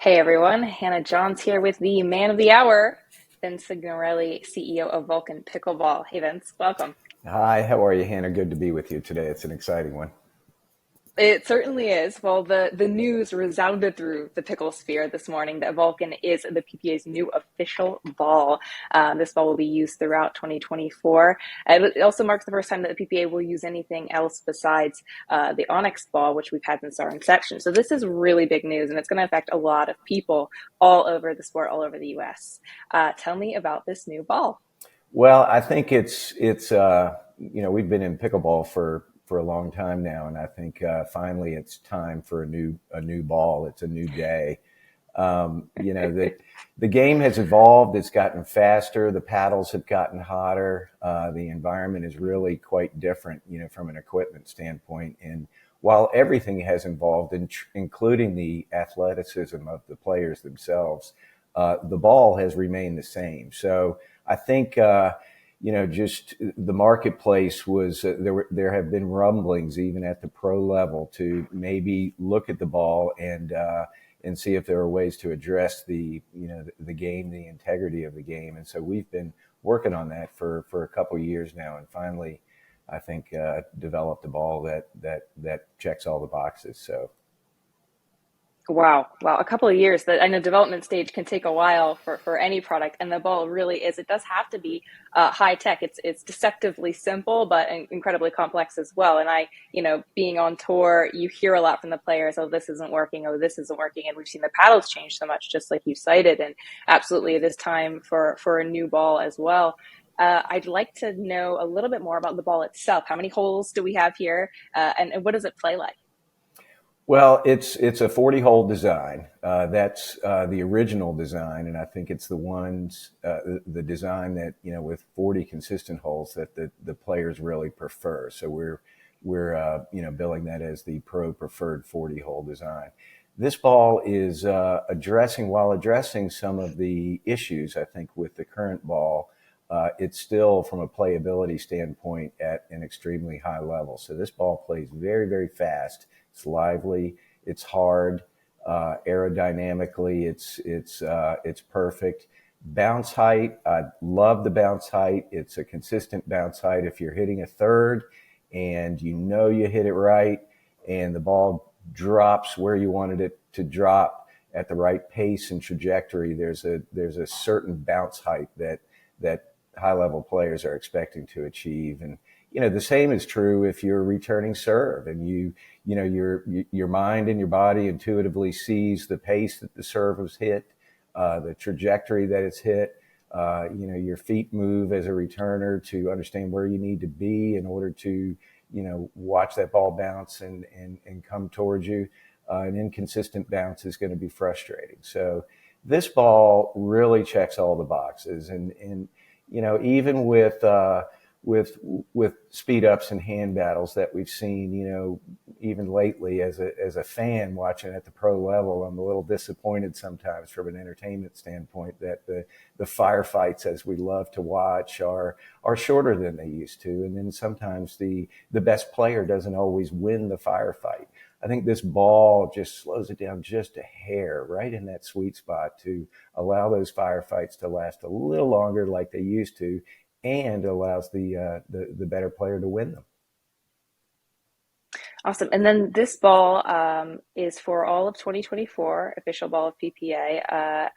Hey everyone, Hannah Johns here with the man of the hour, Vince Signorelli, CEO of Vulcan Pickleball. Hey Vince, welcome. Hi, how are you, Hannah? Good to be with you today. It's an exciting one. It certainly is. Well, the news resounded through the pickle sphere this morning that Vulcan is the PPA's new official ball. This ball will be used throughout 2024. It also marks the first time that the PPA will use anything else besides the Onyx ball, which we've had since our inception. So this is really big news, and it's going to affect a lot of people all over the sport, all over the U.S. Tell me about this new ball. Well, I think it's we've been in pickleball for a long time now, and I think finally it's time for a new ball. It's a new day. The game has evolved. It's gotten faster. The paddles have gotten hotter. The environment is really quite different, from an equipment standpoint. And while everything has evolved, including the athleticism of the players themselves, the ball has remained the same. So I think, just the marketplace was there have been rumblings even at the pro level to maybe look at the ball and see if there are ways to address the game, the integrity of the game. And so we've been working on that for a couple of years now, and finally, I think developed a ball that checks all the boxes. So. Wow. Wow. A couple of years. That I know development stage can take a while for any product, and the ball really is. It does have to be high tech. It's deceptively simple, but incredibly complex as well. And being on tour, you hear a lot from the players. Oh, this isn't working. Oh, this isn't working. And we've seen the paddles change so much, just like you cited. And absolutely, it is time for a new ball as well. I'd like to know a little bit more about the ball itself. How many holes do we have here, and what does it play like? Well, it's a 40-hole design. That's the original design, and I think it's the design that with 40 consistent holes that the players really prefer. So we're billing that as the pro preferred 40-hole design. This ball is addressing some of the issues I think with the current ball. It's still, from a playability standpoint, at an extremely high level. So this ball plays very, very fast. It's lively. It's hard. Aerodynamically, it's perfect. Bounce height. I love the bounce height. It's a consistent bounce height. If you're hitting a third and you hit it right, and the ball drops where you wanted it to drop at the right pace and trajectory, there's a certain bounce height that high level players are expecting to achieve. And the same is true if you're returning serve, and your mind and your body intuitively sees the pace that the serve was hit, the trajectory that it's hit. Your feet move as a returner to understand where you need to be in order to watch that ball bounce and come towards you. An inconsistent bounce is going to be frustrating. So this ball really checks all the boxes, and even with speed ups and hand battles that we've seen, even lately as a fan watching at the pro level, I'm a little disappointed sometimes from an entertainment standpoint that the firefights, as we love to watch, are shorter than they used to. And then sometimes the best player doesn't always win the firefight. I think this ball just slows it down just a hair, right in that sweet spot, to allow those firefights to last a little longer like they used to, and allows the better player to win them. Awesome. And then this ball is for all of 2024, official ball of PPA.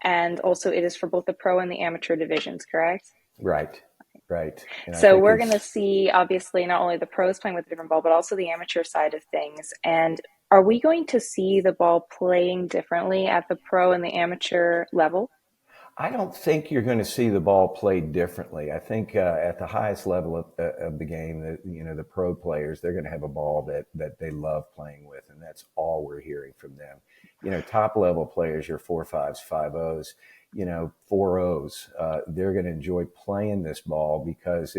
And also it is for both the pro and the amateur divisions, correct? Right, right. And I So think we're going to it's see, obviously, not only the pros playing with a different ball, but also the amateur side of things. And are we going to see the ball playing differently at the pro and the amateur level? I don't think you're going to see the ball played differently. I think at the highest level of the game, the pro players, they're going to have a ball that they love playing with, and that's all we're hearing from them. Top level players, your 4.5s, 5.0s, 4.0s, they're going to enjoy playing this ball because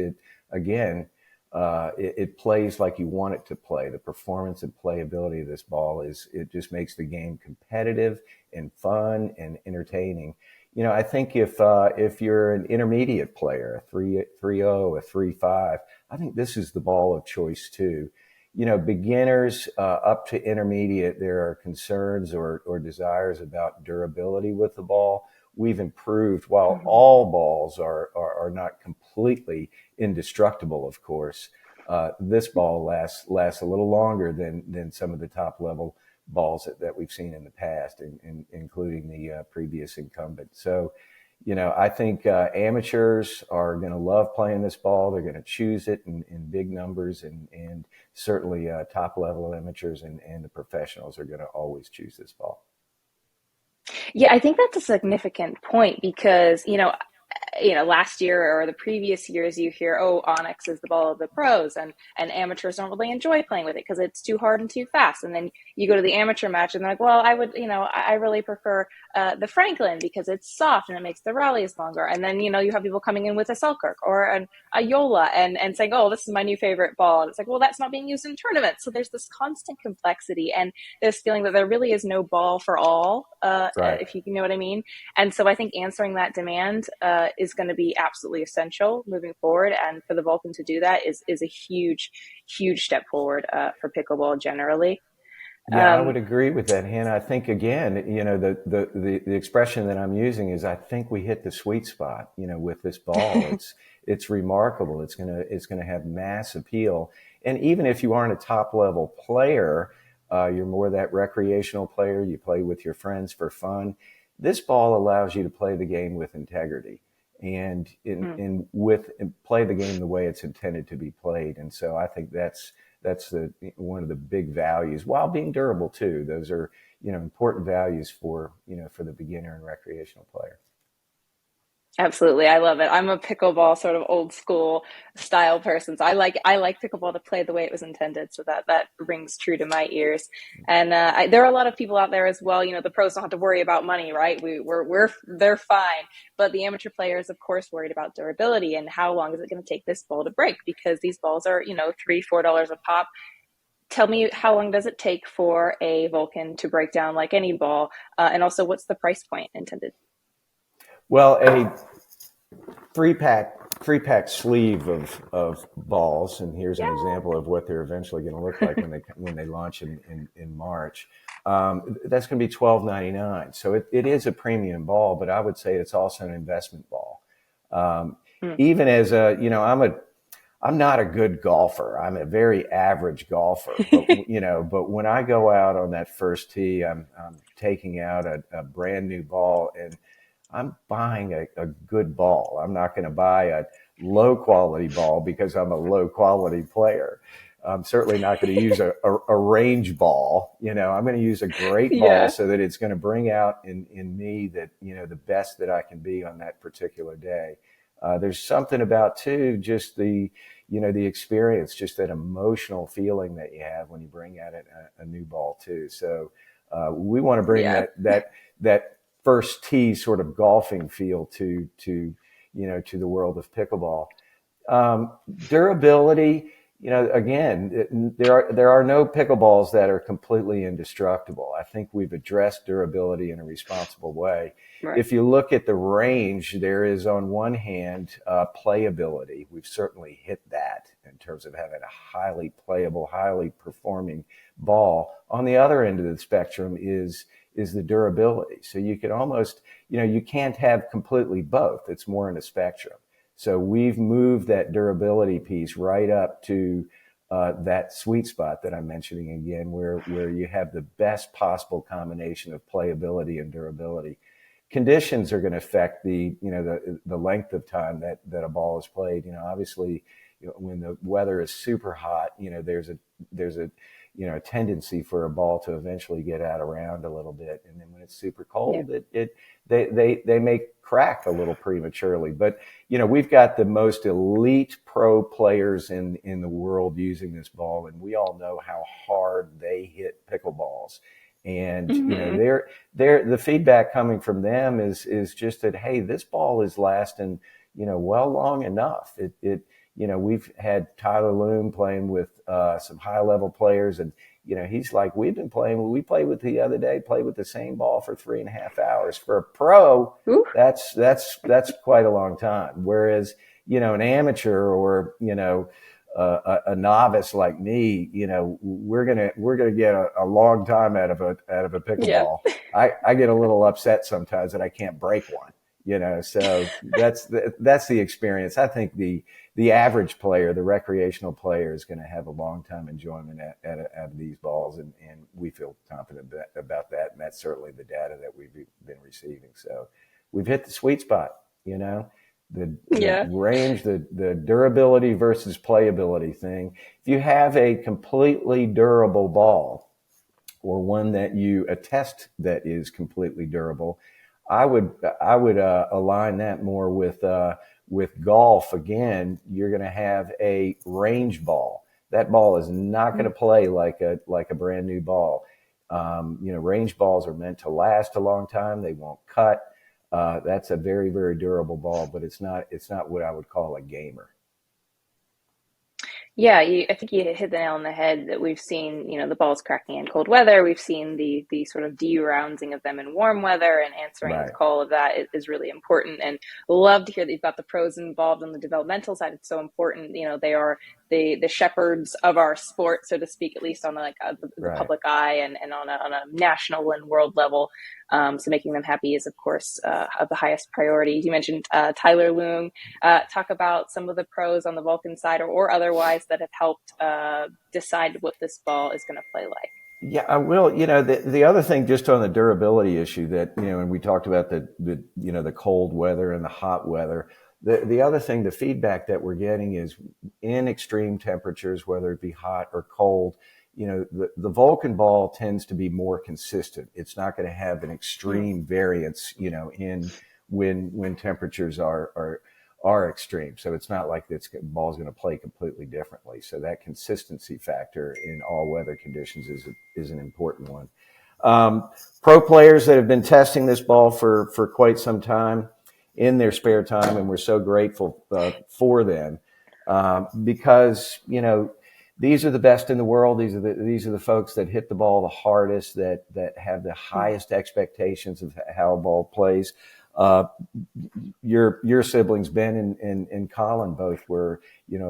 again, it plays like you want it to play. The performance and playability of this ball it just makes the game competitive and fun and entertaining. I think if you're an intermediate player, a 3.0, a 3.5, I think this is the ball of choice too. beginners up to intermediate, there are concerns or desires about durability with the ball. We've improved while Mhm. all balls are not completely indestructible, of course. This ball lasts a little longer than some of the top level balls that we've seen in the past, including the previous incumbent. So, I think amateurs are going to love playing this ball. They're going to choose it in big numbers, and certainly top level amateurs and the professionals are going to always choose this ball. Yeah, I think that's a significant point because, last year or the previous years, you hear, oh, Onyx is the ball of the pros, and amateurs don't really enjoy playing with it because it's too hard and too fast. And then you go to the amateur match and they're like, well, I would, I really prefer the Franklin because it's soft and it makes the rallies longer. And then, you have people coming in with a Selkirk or a Yola and saying, oh, this is my new favorite ball. And it's like, well, that's not being used in tournaments. So there's this constant complexity and this feeling that there really is no ball for all, Right. if you know what I mean. And so I think answering that demand is going to be absolutely essential moving forward. And for the Vulcan to do that is a huge, huge step forward for pickleball generally. Yeah, I Um, would agree with that, Hannah. I think again, the expression that I'm using is I think we hit the sweet spot, with this ball. It's remarkable. It's gonna have mass appeal. And even if you aren't a top level player, you're more that recreational player, you play with your friends for fun. This ball allows you to play the game with integrity and and play the game the way it's intended to be played. And so I think that's the one of the big values while being durable too. Those are important values for the beginner and recreational player. Absolutely. I love it. I'm a pickleball sort of old school style person. So I like pickleball to play the way it was intended. So that rings true to my ears. And there are a lot of people out there as well. The pros don't have to worry about money, right? They're fine. But the amateur players, of course, worried about durability and how long is it going to take this ball to break? Because these balls are, $3, $4 a pop. Tell me, how long does it take for a Vulcan to break down like any ball? And also, what's the price point intended? Well, a three pack sleeve of balls, and here's an Yeah. example of what they're eventually going to look like when they launch in March. That's going to be $12.99. So it is a premium ball, but I would say it's also an investment ball. Um, Mm. Even as I'm not a good golfer. I'm a very average golfer, but when I go out on that first tee, I'm taking out a brand new ball and I'm buying a good ball. I'm not going to buy a low quality ball because I'm a low quality player. I'm certainly not going to use a range ball. I'm going to use a great ball Yeah. so that it's going to bring out in me that, the best that I can be on that particular day. There's something about too, just the experience, just that emotional feeling that you have when you bring out a new ball too. So, we want to bring Yeah. that first tee sort of golfing feel to the world of pickleball. Durability, again, there are no pickleballs that are completely indestructible. I think we've addressed durability in a responsible way. Right. If you look at the range, there is on one hand playability. We've certainly hit that in terms of having a highly playable, highly performing ball. On the other end of the spectrum is the durability. So you could almost, you can't have completely both. It's more in a spectrum. So we've moved that durability piece right up to that sweet spot that I'm mentioning again, where you have the best possible combination of playability and durability. Conditions are going to affect the length of time that a ball is played. Obviously, when the weather is super hot, there's a tendency for a ball to eventually get out around a little bit, and then when it's super Yeah. cold, they may crack a little prematurely. But we've got the most elite pro players in the world using this ball, and we all know how hard they hit pickleballs. And Hmm. the feedback coming from them is just that, hey, this ball is lasting well long enough. We've had Tyler Loom playing with some high level players, and he's like, we played with the other day, played with the same ball for 3.5 hours. For a pro, Ooh. that's quite a long time. Whereas an amateur or a novice like me, we're gonna get a long time out of a Yeah. pickleball. I get a little upset sometimes that I can't break one, so that's the experience. I think the average player, the recreational player, is going to have a long time enjoyment at these balls, and we feel confident about that, and that's certainly the data that we've been receiving. So we've hit the sweet spot, the Yeah. range, the durability versus playability thing. If you have a completely durable ball, or one that you attest that is completely durable, I would align that more with golf. Again, you're going to have a range ball. That ball is not going to play like a brand new ball. Range balls are meant to last a long time. They won't cut. That's a very, very durable ball, but it's not what I would call a gamer. Yeah, I think you hit the nail on the head that we've seen, the balls cracking in cold weather. We've seen the sort of de-rounding of them in warm weather, and answering the Right, call of that is really important. And love to hear that you've got the pros involved on the developmental side. It's so important. They are the shepherds of our sport, so to speak, at least on the right. public eye, and on a national and world level. So making them happy is, of course, of the highest priority. You mentioned Tyler Loong. Talk about some of the pros on the Vulcan side, or otherwise, that have helped decide what this ball is going to play like. Yeah, I will. The other thing, just on the durability issue, that and we talked about the cold weather and the hot weather. The other thing, the feedback that we're getting is, in extreme temperatures, whether it be hot or cold, the Vulcan ball tends to be more consistent. It's not going to have an Mm. extreme variance, in when temperatures are extreme. So it's not like this ball is going to play completely differently. So that consistency factor in all weather conditions is an important one. Pro players that have been testing this ball for quite some time in their spare time, and we're so grateful for them, because these are the best in the world. These are the folks that hit the ball the hardest, that have the highest expectations of how a ball plays. Uh, your siblings Ben and Colin both were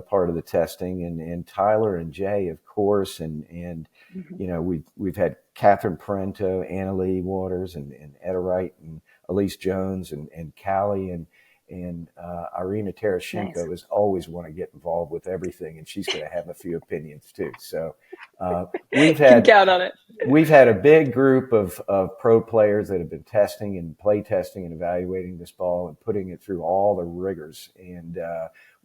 part of the testing, and Tyler and Jay, of course, and Mhm. we've had Catherine Parento, Anna Lee Waters, and Etta Wright, and Elise Jones, and Callie, and Irina Nice. Tereshchenko is always want to get involved with everything, and she's going to have a few opinions too. So uh, we've Can had count on it. we've had a big group of pro players that have been testing and play testing and evaluating this ball and putting it through all the rigors. And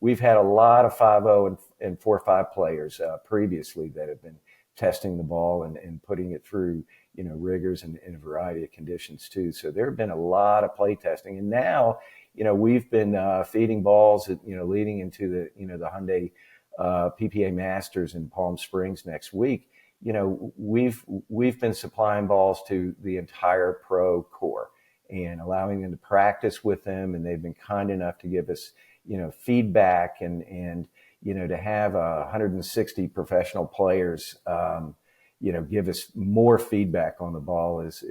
we've had a lot of 5-0 and 4-5 players previously that have been testing the ball and putting it through rigors and in a variety of conditions too. So there have been a lot of play testing, and now we've been feeding balls leading into the Hyundai PPA Masters in Palm Springs next week. We've been supplying balls to the entire pro core and allowing them to practice with them, and they've been kind enough to give us feedback, and to have 160 professional players give us more feedback on the ball is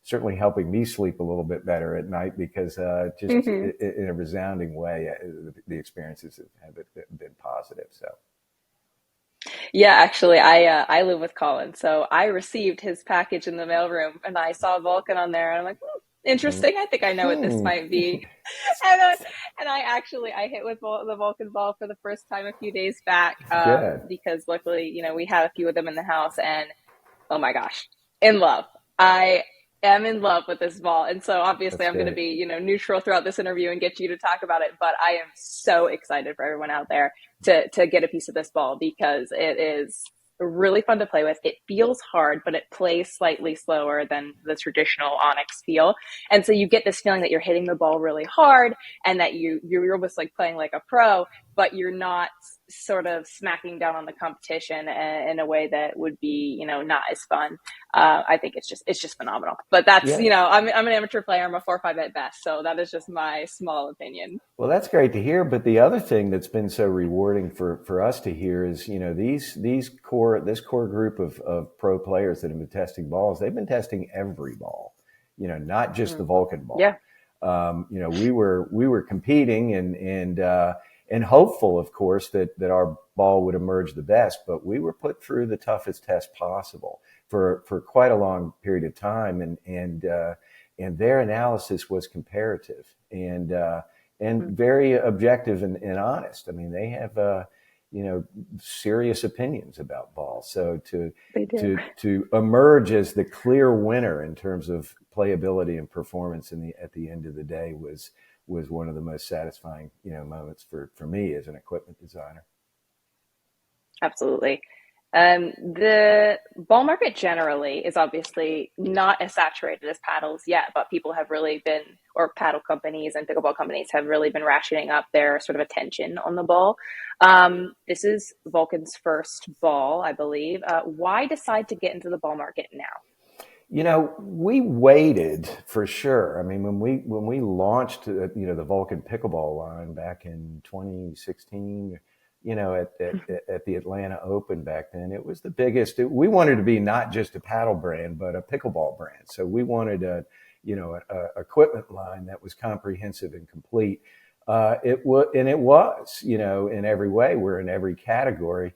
certainly helping me sleep a little bit better at night, because just Hmm. in a resounding way, the experiences have been positive. So Yeah, actually, I live with Colin, so I received his package in the mailroom, and I saw Vulcan on there, and I'm like, interesting. I think I know what this hmm, might be. And I hit with the Vulcan ball for the first time a few days back, good. because luckily, we had a few of them in the house, and oh my gosh, in love. I am in love with this ball. And so obviously That's I'm going to great. be, neutral throughout this interview and get you to talk about it. But I am so excited for everyone out there to get a piece of this ball, because it is really fun to play with. It feels hard, but it plays slightly slower than the traditional Onyx feel. And so you get this feeling that you're hitting the ball really hard, and that you're almost like playing like a pro, but you're not sort of smacking down on the competition in a way that would be, not as fun. I think it's just phenomenal. But that's, Yeah. I'm an amateur player. I'm a 4-5 at best, so that is just my small opinion. Well, that's great to hear. But the other thing that's been so rewarding for us to hear is, this core group of pro players that have been testing balls. They've been testing every ball, not just the Mm. Vulcan ball. Yeah. We were competing, and hopeful, of course, that our ball would emerge the best. But we were put through the toughest test possible for quite a long period of time, and their analysis was comparative and very objective and honest. I mean, they have serious opinions about balls. So They do. to emerge as the clear winner in terms of playability and performance at the end of the day was one of the most satisfying moments for me as an equipment designer. Absolutely. The ball market generally is obviously not as saturated as paddles yet, but people have really been, or paddle companies and pickleball companies have really been ratcheting up their sort of attention on the ball. This is Vulcan's first ball, I believe. Why decide to get into the ball market now? We waited for sure. I mean, when we launched, the Vulcan Pickleball line back in 2016, at the Atlanta Open back then, it was the biggest. We wanted to be not just a paddle brand, but a pickleball brand. So we wanted a equipment line that was comprehensive and complete. It was, in every way. We're in every category,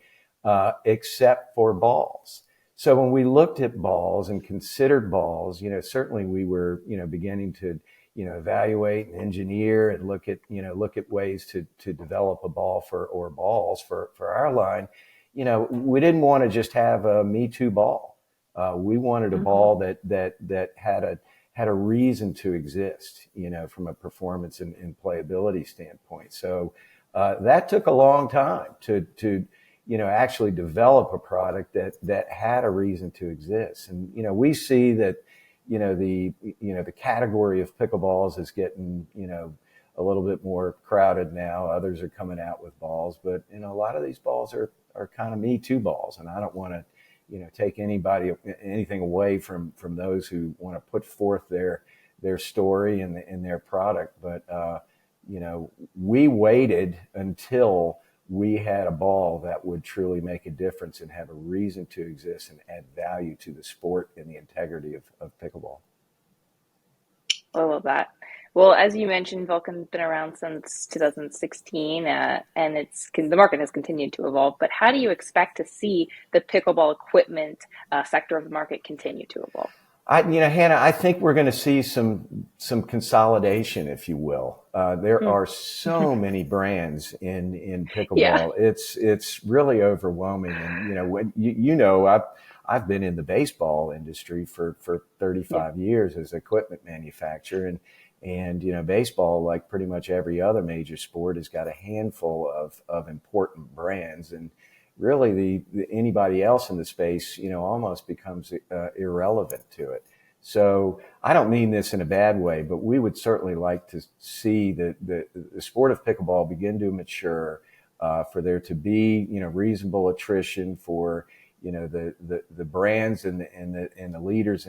except for balls. So when we looked at balls and considered balls, certainly we were, beginning to, evaluate and engineer and look at ways to develop a ball or balls for our line. We didn't want to just have a Me Too ball. We wanted a ball that had a reason to exist, from a performance and playability standpoint. So that took a long time to actually develop a product that had a reason to exist. And, we see that, the category of pickleballs is getting, a little bit more crowded now. Others are coming out with balls, but, a lot of these balls are kind of Me Too balls. And I don't want to, take anything away from those who want to put forth their story and their product. But, we waited until we had a ball that would truly make a difference and have a reason to exist and add value to the sport and the integrity of pickleball. I love that. Well, as you mentioned, Vulcan's been around since 2016, and the market has continued to evolve. But how do you expect to see the pickleball equipment sector of the market continue to evolve? Hannah, I think we're going to see some consolidation, if you will. There are so many brands in Yeah. pickleball. It's really overwhelming. And I've been in the baseball industry for Yeah. 35 years as an equipment manufacturer, and baseball, like pretty much every other major sport, has got a handful of important brands. And really anybody else in the space, almost becomes irrelevant to it. So I don't mean this in a bad way, but we would certainly like to see the sport of pickleball begin to mature, for there to be, reasonable attrition for, the brands and the leaders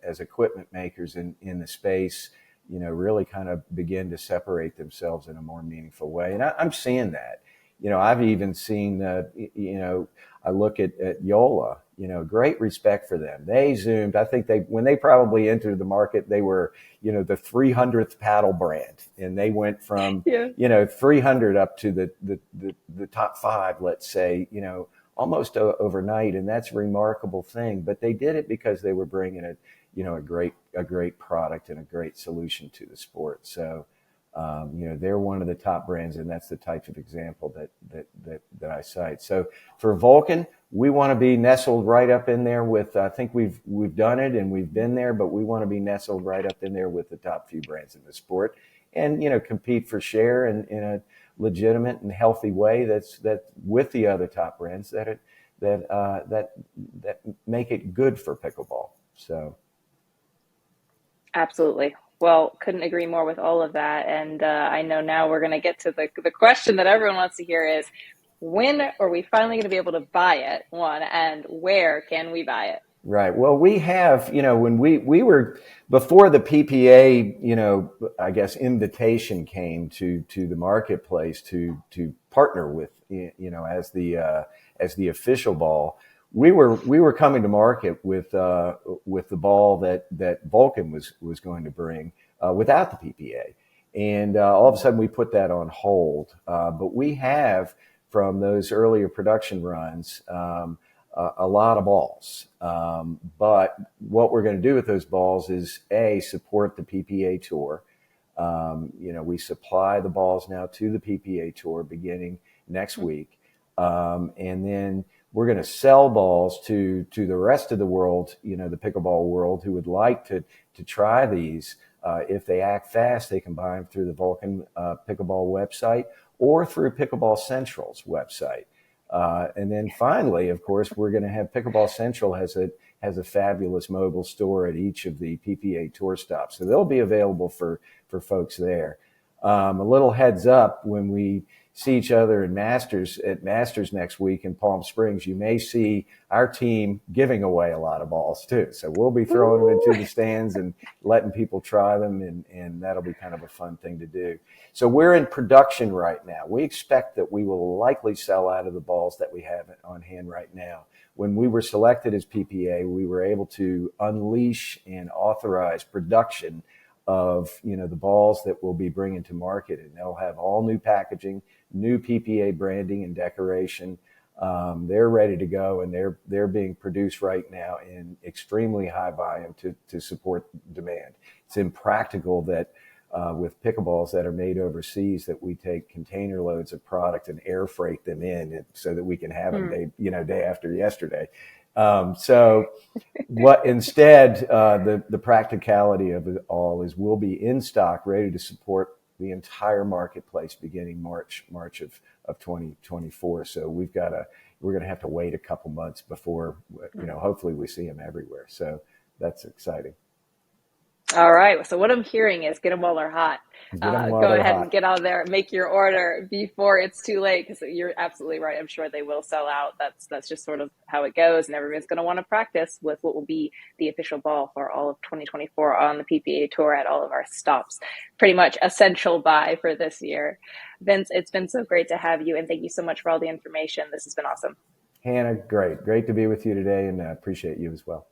as equipment makers in the space, really kind of begin to separate themselves in a more meaningful way. And I'm seeing that. I've even seen, I look at Yola, great respect for them. They zoomed. I think when they probably entered the market, they were, the 300th paddle brand. And they went from, Yeah. 300 up to the top five, let's say, almost overnight. And that's a remarkable thing. But they did it because they were bringing a great product and a great solution to the sport. So, they're one of the top brands, and that's the type of example that I cite. So for Vulcan, we want to be nestled right up in there with. I think we've done it and we've been there, but we want to be nestled right up in there with the top few brands in the sport, and compete for share in a legitimate and healthy way. That with the other top brands that make it good for pickleball. So. Absolutely. Well, couldn't agree more with all of that. And I know now we're going to get to the question that everyone wants to hear is, when are we finally going to be able to buy it, one, and where can we buy it? Right. Well, we have, when we were before the PPA, I guess invitation came to the marketplace to partner with, as the official ball. We were coming to market with the ball that Vulcan was going to bring, without the PPA. And all of a sudden we put that on hold. But we have, from those earlier production runs, a lot of balls. But what we're going to do with those balls is support the PPA Tour. We supply the balls now to the PPA Tour beginning next week. And then we're going to sell balls to the rest of the world, the pickleball world, who would like to try these. If they act fast, they can buy them through the Vulcan Pickleball website or through Pickleball Central's website. And then finally, of course, we're going to have Pickleball Central has a fabulous mobile store at each of the PPA Tour stops. So they'll be available for folks there. A little heads up, when we see each other at Masters next week in Palm Springs, you may see our team giving away a lot of balls too. So we'll be throwing them into the stands and letting people try them, and that'll be kind of a fun thing to do. So we're in production right now. We expect that we will likely sell out of the balls that we have on hand right now. When we were selected as PPA, we were able to unleash and authorize production of the balls that we'll be bringing to market, and they'll have all new packaging, new PPA branding and decoration. They're ready to go, and they're being produced right now in extremely high volume to support demand. It's impractical that with pickleballs that are made overseas, that we take container loads of product and air freight them in so that we can have them day after yesterday. So what instead, the practicality of it all is we'll be in stock, ready to support the entire marketplace beginning March of 2024. So we're going to have to wait a couple months before, hopefully we see them everywhere. So that's exciting. All right. So what I'm hearing is get them while they're hot. Get them while Go they're ahead hot. and get out there, make your order before it's too late, because you're absolutely right. I'm sure they will sell out. That's just sort of how it goes, and everyone's going to want to practice with what will be the official ball for all of 2024 on the PPA Tour at all of our stops. Pretty much essential buy for this year. Vince, it's been so great to have you, and thank you so much for all the information. This has been awesome. Hannah, great to be with you today, and I appreciate you as well.